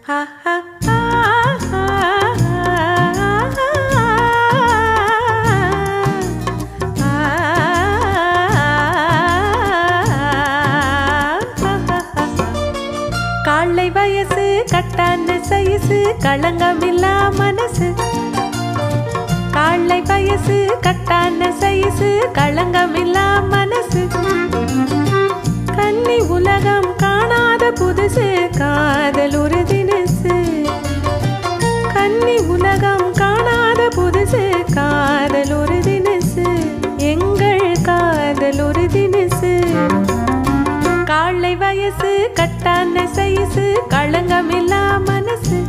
காலை வயசு கட்டான சைசு களங்கமில்லா மனசு. காலை வயசு கட்டான சைசு களங்கமில்லா மனசு. கன்னி உலகம் காணாத புதுசு காதல் ஒரு தினசு. கன்னி உலகம் காணாத புதுசு காதல் ஒரு தினசு. எங்கள் காதல் ஒரு தினசு. காலை வயசு கட்டான சைசு களங்கமில்லா மனசு.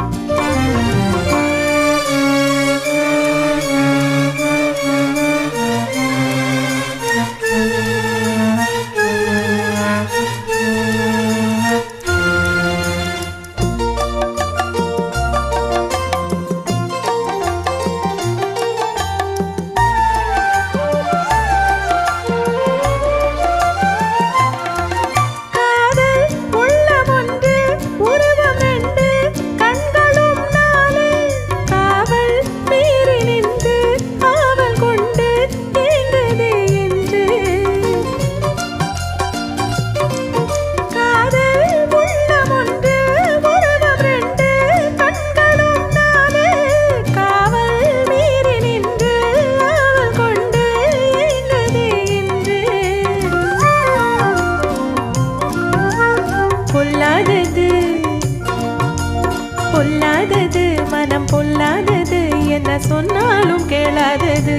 பொல்லாதது மனம் பொல்லாதது என்ன சொன்னாலும் கேளாதது.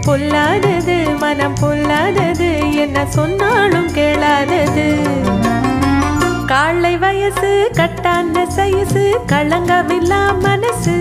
பொல்லாதது மனம் பொல்லாதது என்ன சொன்னாலும் கேளாதது. காலை வயசு கட்டான சைசு களங்கமில்லா மனசு.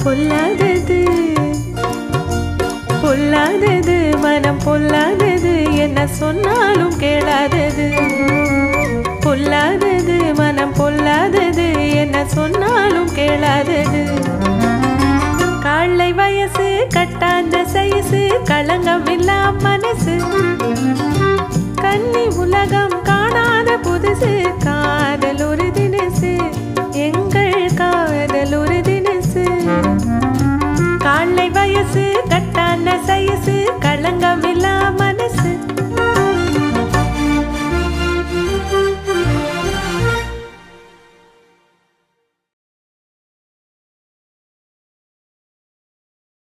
பொல்லாதது பொல்லாதது மனம் பொல்லாதது என்ன சொன்னாலும் கேளாதது. பொல்லாதது மனம் பொல்லாதது